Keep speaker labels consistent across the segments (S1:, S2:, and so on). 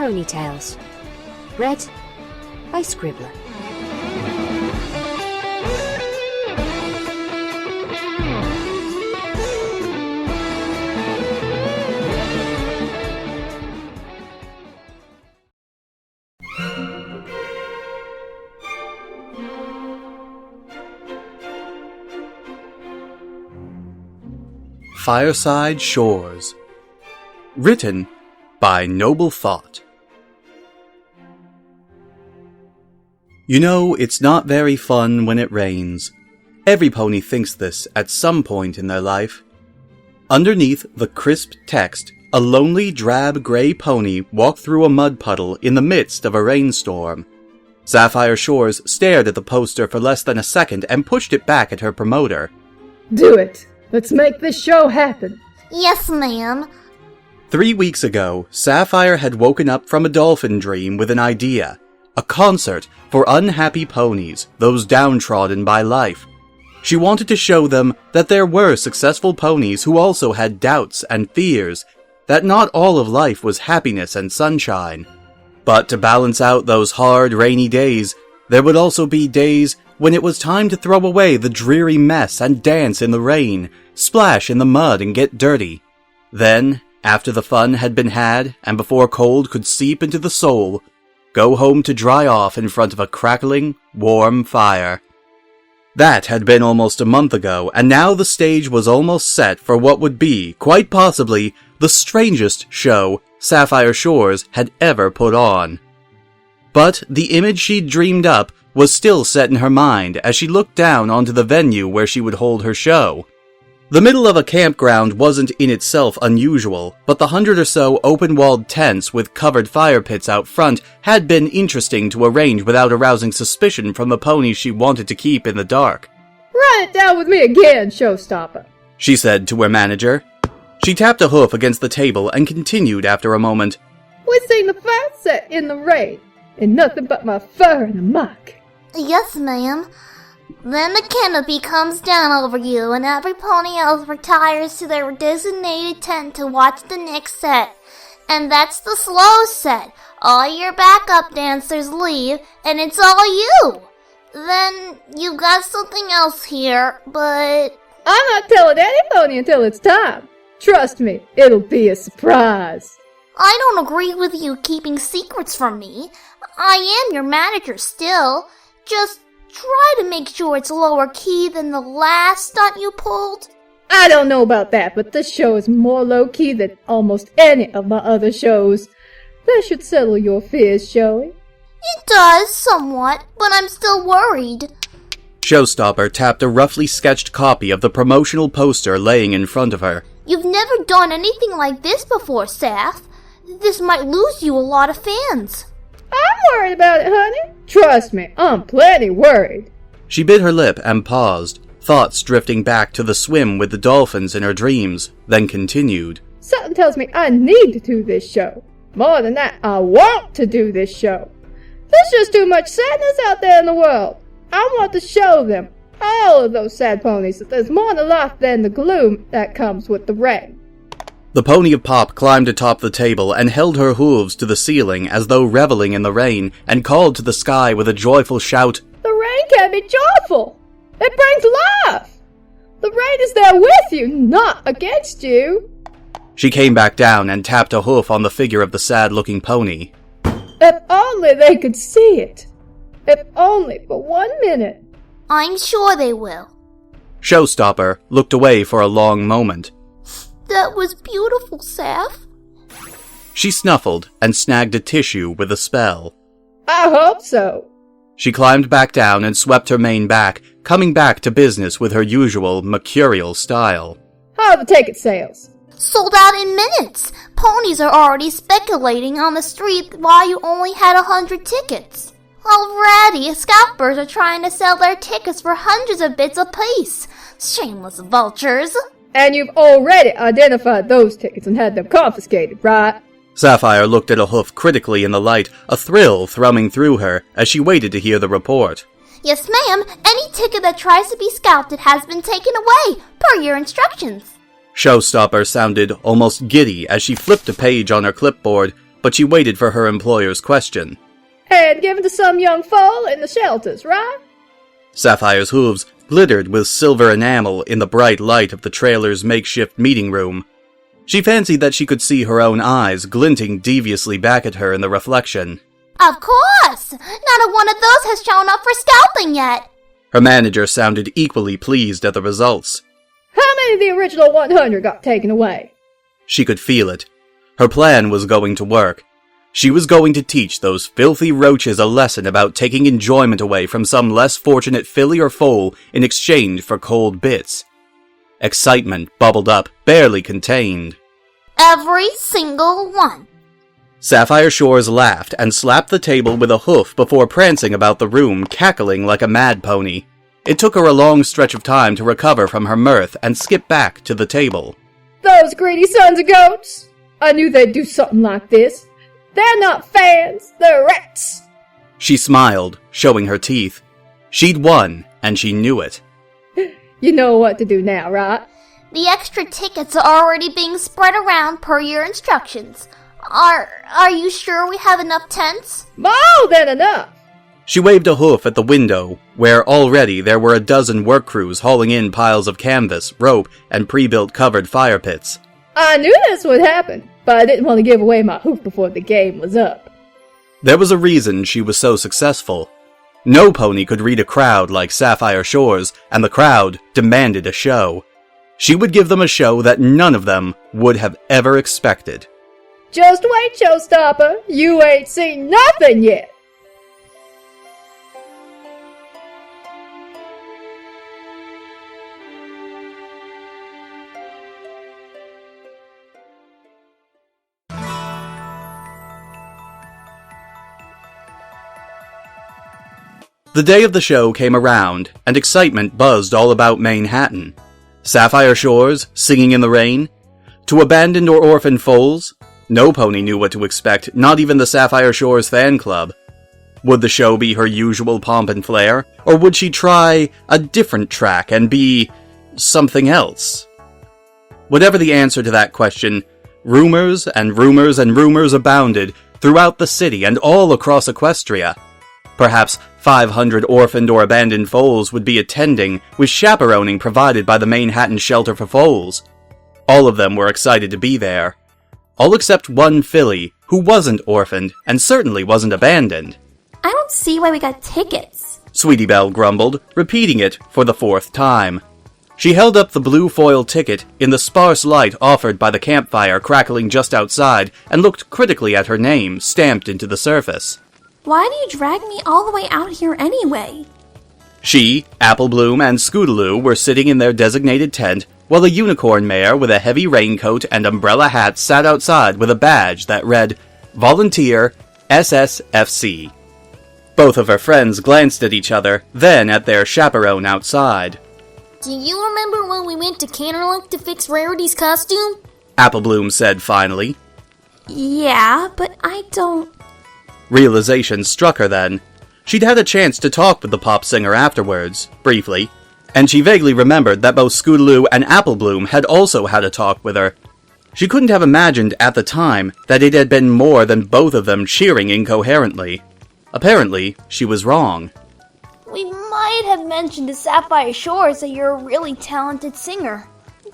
S1: Ponytails. Read by Scribbler.
S2: Fireside Shores. Written by Noble Thought. You know, it's not very fun when it rains. Every pony thinks this at some point in their life. Underneath the crisp text, a lonely, drab grey pony walked through a mud puddle in the midst of a rainstorm. Sapphire Shores stared at the poster for less than a second and pushed it back at her promoter.
S3: Do it! Let's make this show happen.
S4: Yes, ma'am.
S2: 3 weeks ago, Sapphire had woken up from a dolphin dream with an idea. A concert for unhappy ponies, those downtrodden by life. She wanted to show them that there were successful ponies who also had doubts and fears, that not all of life was happiness and sunshine. But to balance out those hard, rainy days, there would also be days when it was time to throw away the dreary mess and dance in the rain, splash in the mud and get dirty. Then, after the fun had been had, and before cold could seep into the soul, go home to dry off in front of a crackling, warm fire. That had been almost a month ago, and now the stage was almost set for what would be, quite possibly, the strangest show Sapphire Shores had ever put on. But the image she'd dreamed up was still set in her mind as she looked down onto the venue where she would hold her show. The middle of a campground wasn't in itself unusual, but the 100 or so open-walled tents with covered fire pits out front had been interesting to arrange without arousing suspicion from the ponies she wanted to keep in the dark.
S3: Run it down with me again, showstopper,
S2: she said to her manager. She tapped a hoof against the table and continued after a moment.
S3: We seen the fire set in the rain, and nothing but my fur and a muck.
S4: Yes, ma'am. Then the canopy comes down over you, and every pony else retires to their designated tent to watch the next set. And that's the slow set. All your backup dancers leave, and it's all you. Then you've got something else here, but
S3: I'm not telling any pony until it's time. Trust me, it'll be a surprise.
S4: I don't agree with you keeping secrets from me. I am your manager still. Just try to make sure it's lower key than the last stunt you pulled.
S3: I don't know about that, but this show is more low-key than almost any of my other shows. That should settle your fears, shall we?
S4: It does, somewhat, but I'm still worried.
S2: Showstopper tapped a roughly sketched copy of the promotional poster laying in front of her.
S4: You've never done anything like this before, Saph. This might lose you a lot of fans.
S3: I'm worried about it, honey. Trust me, I'm plenty worried.
S2: She bit her lip and paused, thoughts drifting back to the swim with the dolphins in her dreams, then continued.
S3: Something tells me I need to do this show. More than that, I want to do this show. There's just too much sadness out there in the world. I want to show them, all of those sad ponies, that there's more to life than the gloom that comes with the rain.
S2: The pony of Pop climbed atop the table and held her hooves to the ceiling as though reveling in the rain, and called to the sky with a joyful shout.
S3: The rain can be joyful. It brings life. The rain is there with you, not against you.
S2: She came back down and tapped a hoof on the figure of the sad-looking pony.
S3: If only they could see it. If only for 1 minute.
S4: I'm sure they will.
S2: Showstopper looked away for a long moment.
S4: That was beautiful, Saph.
S2: She snuffled and snagged a tissue with a spell.
S3: I hope so.
S2: She climbed back down and swept her mane back, coming back to business with her usual mercurial style.
S3: How are the ticket sales?
S4: Sold out in minutes. Ponies are already speculating on the street why you only had 100 tickets. Already, scalpers are trying to sell their tickets for hundreds of bits apiece. Shameless vultures.
S3: And you've already identified those tickets and had them confiscated, right?
S2: Sapphire looked at a hoof critically in the light, a thrill thrumming through her as she waited to hear the report.
S4: Yes, ma'am. Any ticket that tries to be scalped has been taken away, per your instructions.
S2: Showstopper sounded almost giddy as she flipped a page on her clipboard, but she waited for her employer's question.
S3: And given to some young foal in the shelters, right?
S2: Sapphire's hooves glittered with silver enamel in the bright light of the trailer's makeshift meeting room. She fancied that she could see her own eyes glinting deviously back at her in the reflection.
S4: Of course! Not a one of those has shown up for scalping yet!
S2: Her manager sounded equally pleased at the results.
S3: How many of the original 100 got taken away?
S2: She could feel it. Her plan was going to work. She was going to teach those filthy roaches a lesson about taking enjoyment away from some less fortunate filly or foal in exchange for cold bits. Excitement bubbled up, barely contained.
S4: Every single one.
S2: Sapphire Shores laughed and slapped the table with a hoof before prancing about the room, cackling like a mad pony. It took her a long stretch of time to recover from her mirth and skip back to the table.
S3: Those greedy sons of goats! I knew they'd do something like this. They're not fans, they're rats!
S2: She smiled, showing her teeth. She'd won, and she knew it.
S3: You know what to do now, right?
S4: The extra tickets are already being spread around per your instructions. Are you sure we have enough tents?
S3: More than enough!
S2: She waved a hoof at the window, where already there were a dozen work crews hauling in piles of canvas, rope, and pre-built covered fire pits.
S3: I knew this would happen, but I didn't want to give away my hoof before the game was up.
S2: There was a reason she was so successful. No pony could read a crowd like Sapphire Shores, and the crowd demanded a show. She would give them a show that none of them would have ever expected.
S3: Just wait, showstopper. You ain't seen nothing yet.
S2: The day of the show came around, and excitement buzzed all about Manhattan. Sapphire Shores, singing in the rain. To abandoned or orphaned foals. No pony knew what to expect, not even the Sapphire Shores fan club. Would the show be her usual pomp and flair, or would she try a different track and be something else? Whatever the answer to that question, rumors and rumors and rumors abounded throughout the city and all across Equestria. Perhaps 500 orphaned or abandoned foals would be attending, with chaperoning provided by the Manhattan Shelter for Foals. All of them were excited to be there. All except one filly, who wasn't orphaned, and certainly wasn't abandoned.
S5: I don't see why we got tickets,
S2: Sweetie Belle grumbled, repeating it for the fourth time. She held up the blue foil ticket in the sparse light offered by the campfire crackling just outside and looked critically at her name stamped into the surface.
S5: Why do you drag me all the way out here anyway?
S2: She, Applebloom, and Scootaloo were sitting in their designated tent, while a unicorn mare with a heavy raincoat and umbrella hat sat outside with a badge that read, Volunteer, SSFC. Both of her friends glanced at each other, then at their chaperone outside.
S4: Do you remember when we went to Canterlink to fix Rarity's costume?
S2: Applebloom said finally.
S5: Yeah, but I don't...
S2: Realization struck her then. She'd had a chance to talk with the pop singer afterwards, briefly, and she vaguely remembered that both Scootaloo and Applebloom had also had a talk with her. She couldn't have imagined at the time that it had been more than both of them cheering incoherently. Apparently, she was wrong.
S6: We might have mentioned to Sapphire Shores that you're a really talented singer,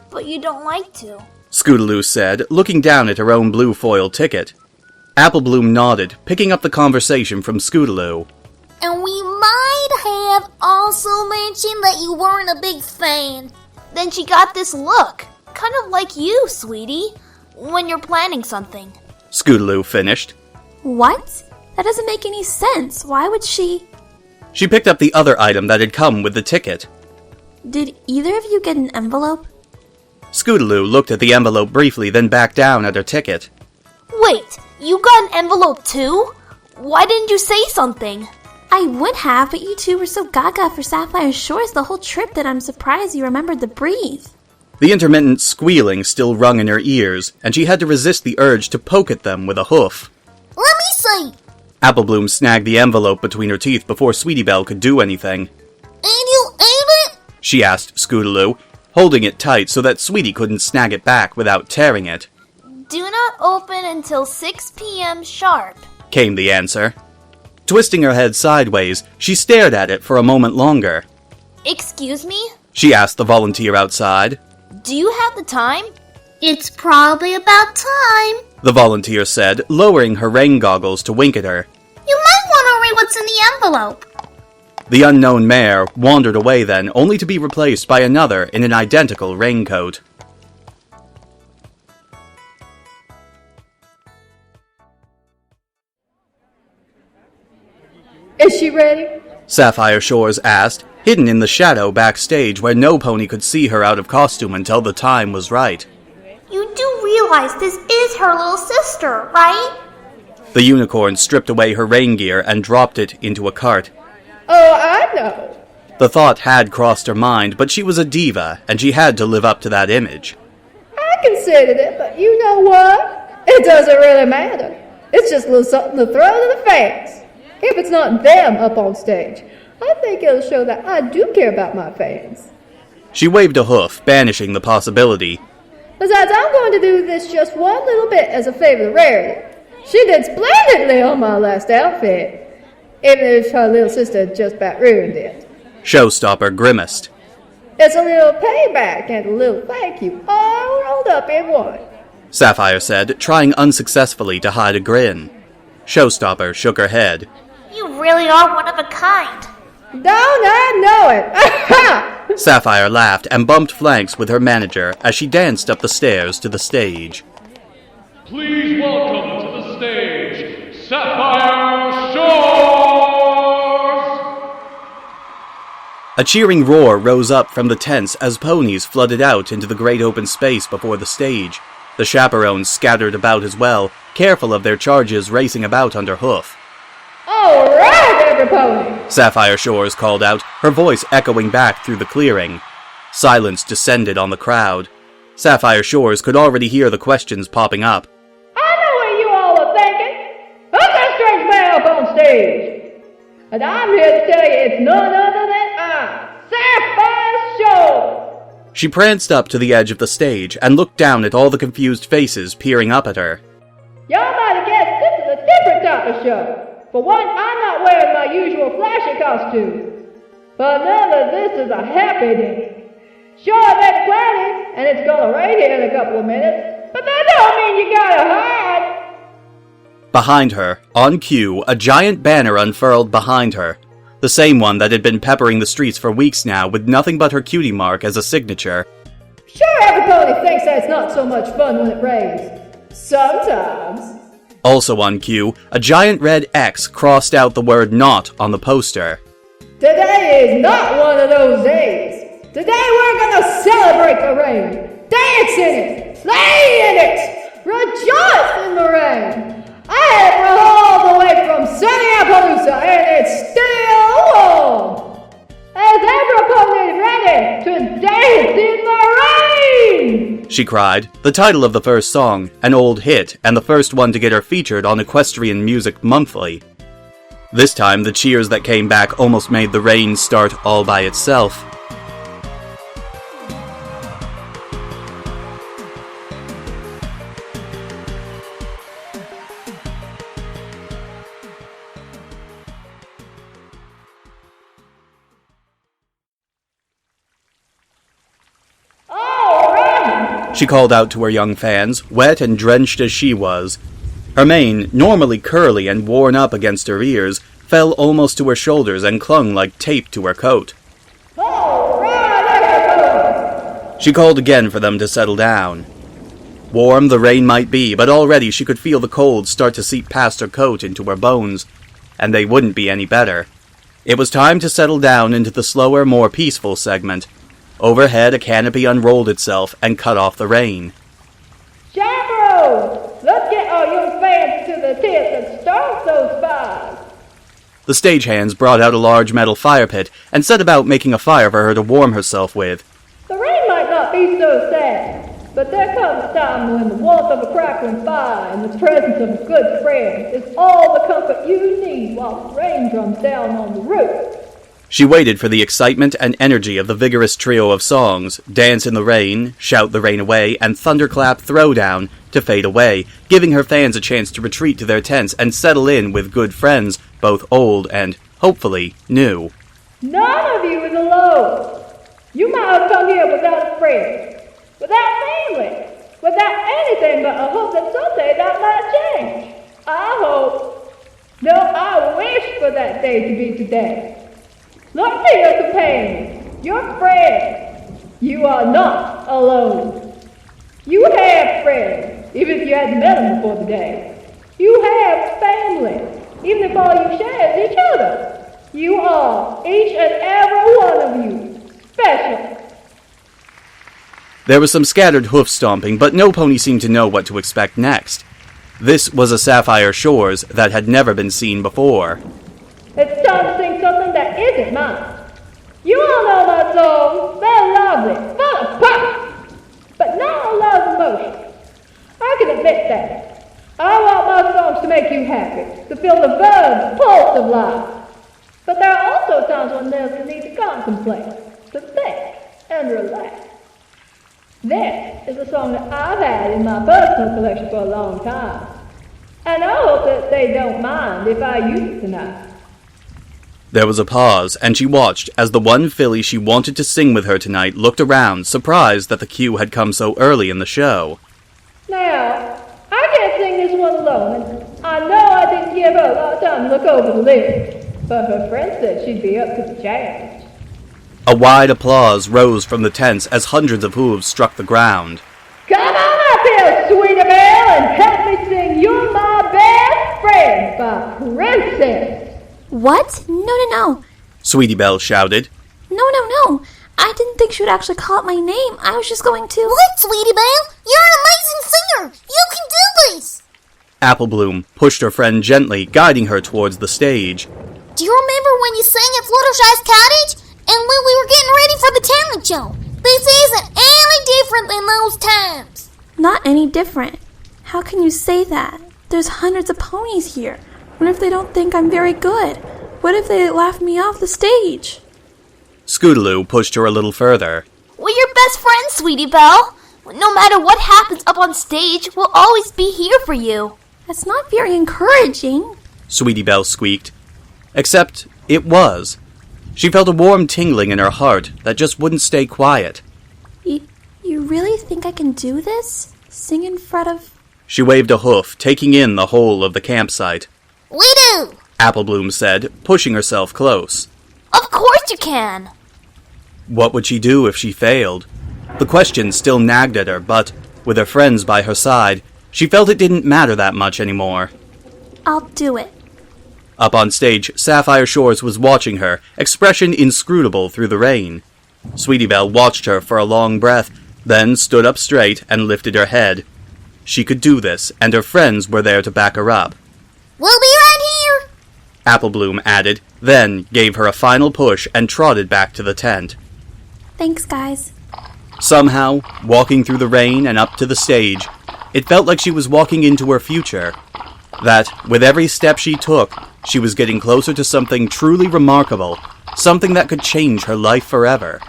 S6: but you don't like to.
S2: Scootaloo said, looking down at her own blue foil ticket. Applebloom nodded, picking up the conversation from Scootaloo.
S4: And we might have also mentioned that you weren't a big fan.
S6: Then she got this look, kind of like you, sweetie, when you're planning something.
S2: Scootaloo finished.
S5: What? That doesn't make any sense. Why would she...
S2: She picked up the other item that had come with the ticket.
S5: Did either of you get an envelope?
S2: Scootaloo looked at the envelope briefly, then back down at her ticket.
S6: Wait, you got an envelope too? Why didn't you say something?
S5: I would have, but you two were so gaga for Sapphire Shores the whole trip that I'm surprised you remembered to breathe.
S2: The intermittent squealing still rung in her ears, and she had to resist the urge to poke at them with a hoof.
S4: Let me see.
S2: Applebloom snagged the envelope between her teeth before Sweetie Belle could do anything.
S4: And you ate it?
S2: She asked Scootaloo, holding it tight so that Sweetie couldn't snag it back without tearing it.
S6: Do not open until 6 p.m. sharp,
S2: came the answer. Twisting her head sideways, she stared at it for a moment longer.
S6: Excuse me?
S2: She asked the volunteer outside.
S6: Do you have the time?
S4: It's probably about time.
S2: The volunteer said, lowering her rain goggles to wink at her.
S4: You might want to read what's in the envelope.
S2: The unknown mare wandered away then, only to be replaced by another in an identical raincoat.
S3: Is she ready?
S2: Sapphire Shores asked, hidden in the shadow backstage where no pony could see her out of costume until the time was right.
S4: You do realize this is her little sister, right?
S2: The unicorn stripped away her rain gear and dropped it into a cart.
S3: Oh, I know.
S2: The thought had crossed her mind, but she was a diva, and she had to live up to that image.
S3: I considered it, but you know what? It doesn't really matter. It's just a little something to throw to the fans. If it's not them up on stage, I think it'll show that I do care about my fans.
S2: She waved a hoof, banishing the possibility.
S3: Besides, I'm going to do this just one little bit as a favor to Rarity. She did splendidly on my last outfit, even if her little sister just about ruined it.
S2: Showstopper grimaced.
S3: It's a little payback and a little thank you, all rolled up in one.
S2: Sapphire said, trying unsuccessfully to hide a grin. Showstopper shook her head.
S4: You really are one of a kind.
S3: Don't I know it?
S2: Sapphire laughed and bumped flanks with her manager as she danced up the stairs to the stage.
S7: Please welcome to the stage, Sapphire Shores!
S2: A cheering roar rose up from the tents as ponies flooded out into the great open space before the stage. The chaperones scattered about as well, careful of their charges racing about under hoof.
S3: All right, every pony.
S2: Sapphire Shores called out, her voice echoing back through the clearing. Silence descended on the crowd. Sapphire Shores could already hear the questions popping up.
S3: I know what you all are thinking. Who's that strange man up on stage? And I'm here to tell you it's none other than Sapphire Shores.
S2: She pranced up to the edge of the stage and looked down at all the confused faces peering up at her.
S3: Y'all might have guessed this is a different type of show. For one, I'm not wearing my usual flashy costume. For another, this is a happy day. Sure, that's cloudy, and it's gonna rain here in a couple of minutes, but that don't mean you gotta hide.
S2: Behind her, on cue, a giant banner unfurled behind her. The same one that had been peppering the streets for weeks now with nothing but her cutie mark as a signature.
S3: Sure, every pony thinks that it's not so much fun when it rains. Sometimes.
S2: Also on cue, a giant red X crossed out the word not on the poster.
S3: Today is not one of those days. Today we're gonna celebrate the rain. Dance in it. Play in it. Rejoice in the rain. I had it all the way from sunny Appaloosa and it's still warm. Is every pony ready to dance in the rain? She cried, the title of the first song, an old hit, and the first one to get her featured on Equestrian Music Monthly. This time, the cheers that came back almost made the rain start all by itself. She called out to her young fans, wet and drenched as she was. Her mane, normally curly and worn up against her ears, fell almost to her shoulders and clung like tape to her coat. She called again for them to settle down. Warm the rain might be, but already she could feel the cold start to seep past her coat into her bones, and they wouldn't be any better. It was time to settle down into the slower, more peaceful segment. Overhead, a canopy unrolled itself and cut off the rain. Chaperones! Let's get our young fans to the tent and start those fires! The stagehands brought out a large metal fire pit and set about making a fire for her to warm herself with. The rain might not be so sad, but there comes a time when the warmth of a crackling fire and the presence of a good friend is all the comfort you need while the rain drums down on the roof.
S2: She waited for the excitement and energy of the vigorous trio of songs, Dance in the Rain, Shout the Rain Away, and Thunderclap Throwdown, to fade away, giving her fans a chance to retreat to their tents and settle in with good friends, both old and, hopefully, new.
S3: None of you is alone. You might have come here without a friend, without family, without anything but a hope that someday that might change. I hope. No, I wish for that day to be today. Look to your companions, your friends. You are not alone. You have friends, even if you hadn't met them before today. You have family, even if all you share is each other. You are, each and every one of you, special.
S2: There was some scattered hoof stomping, but no pony seemed to know what to expect next. This was a Sapphire Shores that had never been seen before.
S3: It's time to sing something that isn't mine. You all know my songs. They're lovely, full of pop, but not a lot of emotion. I can admit that. I want my songs to make you happy, to feel the verve pulse of life. But there are also times when there's a need to contemplate, to think, and relax. This is a song that I've had in my personal collection for a long time. And I hope that they don't mind if I use it tonight.
S2: There was a pause, and she watched as the one filly she wanted to sing with her tonight looked around, surprised that the cue had come so early in the show.
S3: Now, I can't sing this one alone, and I know I didn't give her a lot of time to look over the lyrics, but her friend said she'd be up to the challenge.
S2: A wide applause rose from the tents as hundreds of hooves struck the ground.
S3: Come on up here, Sweetie Belle, and help me sing You're My Best Friend by Princess.
S5: What? No.
S2: Sweetie Belle shouted.
S5: No. I didn't think she would actually call out my name. I was just going to...
S4: What, Sweetie Belle? You're an amazing singer! You can do this!
S2: Apple Bloom pushed her friend gently, guiding her towards the stage.
S4: Do you remember when you sang at Fluttershy's cottage? And when we were getting ready for the talent show? This isn't any different than those times.
S5: Not any different. How can you say that? There's hundreds of ponies here. What if they don't think I'm very good? What if they laugh me off the stage?
S2: Scootaloo pushed her a little further.
S6: We're your best friends, Sweetie Belle. No matter what happens up on stage, we'll always be here for you.
S5: That's not very encouraging.
S2: Sweetie Belle squeaked. Except it was. She felt a warm tingling in her heart that just wouldn't stay quiet.
S5: You really think I can do this? Sing in front of...
S2: She waved a hoof, taking in the whole of the campsite.
S4: We do!
S2: Apple Bloom said, pushing herself close.
S6: Of course you can!
S2: What would she do if she failed? The question still nagged at her, but, with her friends by her side, she felt it didn't matter that much anymore.
S5: I'll do it.
S2: Up on stage, Sapphire Shores was watching her, expression inscrutable through the rain. Sweetie Belle watched her for a long breath, then stood up straight and lifted her head. She could do this, and her friends were there to back her up.
S4: We'll be right here!
S2: Apple Bloom added, then gave her a final push and trotted back to the tent.
S5: Thanks, guys.
S2: Somehow, walking through the rain and up to the stage, it felt like she was walking into her future. That, with every step she took, she was getting closer to something truly remarkable, something that could change her life forever.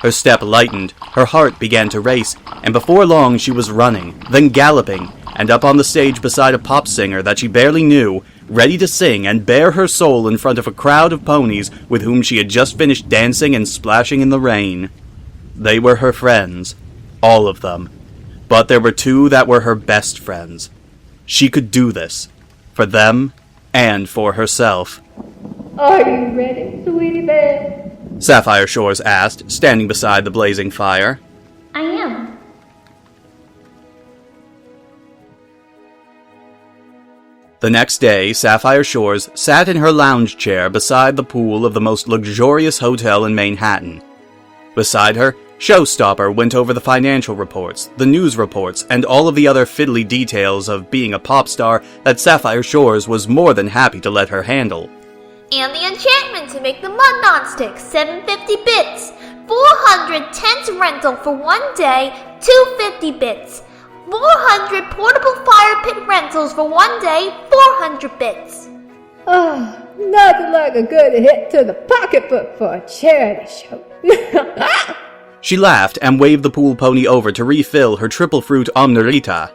S2: Her step lightened, her heart began to race, and before long she was running, then galloping, and up on the stage beside a pop singer that she barely knew, ready to sing and bare her soul in front of a crowd of ponies with whom she had just finished dancing and splashing in the rain. They were her friends, all of them, but there were two that were her best friends. She could do this, for them and for herself.
S3: Are you ready, Sweetie Belle?
S2: Sapphire Shores asked, standing beside the blazing fire.
S5: I am.
S2: The next day, Sapphire Shores sat in her lounge chair beside the pool of the most luxurious hotel in Manhattan. Beside her, Showstopper went over the financial reports, the news reports, and all of the other fiddly details of being a pop star that Sapphire Shores was more than happy to let her handle.
S6: And the enchantment to make the mud non-stick, 750 bits. 400 tent rental for 1 day, 250 bits. 400 portable fire pit rentals for 1 day, 400 bits.
S3: Ah, Nothing like a good hit to the pocketbook for a charity show.
S2: She laughed and waved the pool pony over to refill her triple fruit omnirita.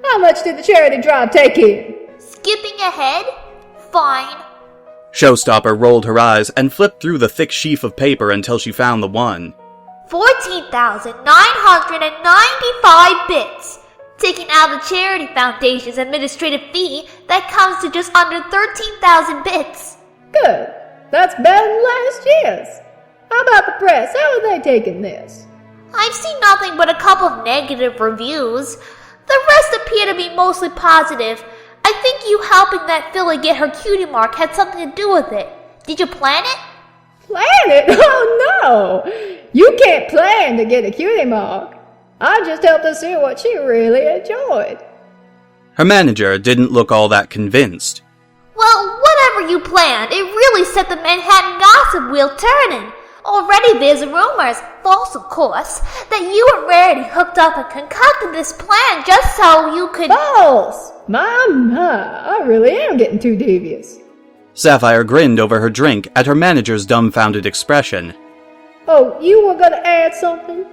S3: How much did the charity drive take in?
S6: Skipping ahead? Fine.
S2: Showstopper rolled her eyes and flipped through the thick sheaf of paper until she found the one.
S6: 14,995 bits. Taking out the Charity Foundation's administrative fee, that comes to just under 13,000 bits.
S3: Good. That's better than last year's. How about the press? How are they taking this?
S6: I've seen nothing but a couple of negative reviews. The rest appear to be mostly positive. I think you helping that filly get her cutie mark had something to do with it. Did you plan it?
S3: Plan it? Oh no! You can't plan to get a cutie mark. I just helped her see what she really enjoyed.
S2: Her manager didn't look all that convinced.
S6: Well, whatever you planned, it really set the Manhattan gossip wheel turning. Already there's rumors, false of course, that you and Rarity hooked up and concocted this plan just so you could—
S3: False! My, I really am getting too devious.
S2: Sapphire grinned over her drink at her manager's dumbfounded expression.
S3: Oh, you were gonna add something?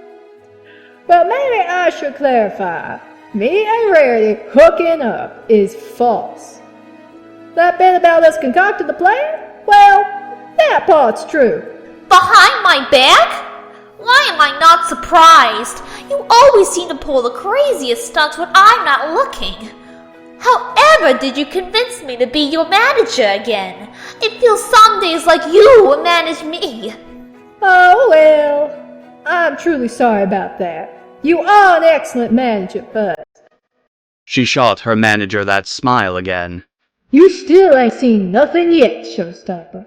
S3: Well, maybe I should clarify. Me and Rarity hooking up is false. That bit about us concocting the plan? Well, that part's true.
S6: behind my back? Why am I not surprised? You always seem to pull the craziest stunts when I'm not looking. However did you convince me to be your manager again? It feels some days like you will manage me.
S3: Oh, well, I'm truly sorry about that. You are an excellent manager, but
S2: She shot her manager that smile again.
S3: you still ain't seen nothing yet, Showstopper.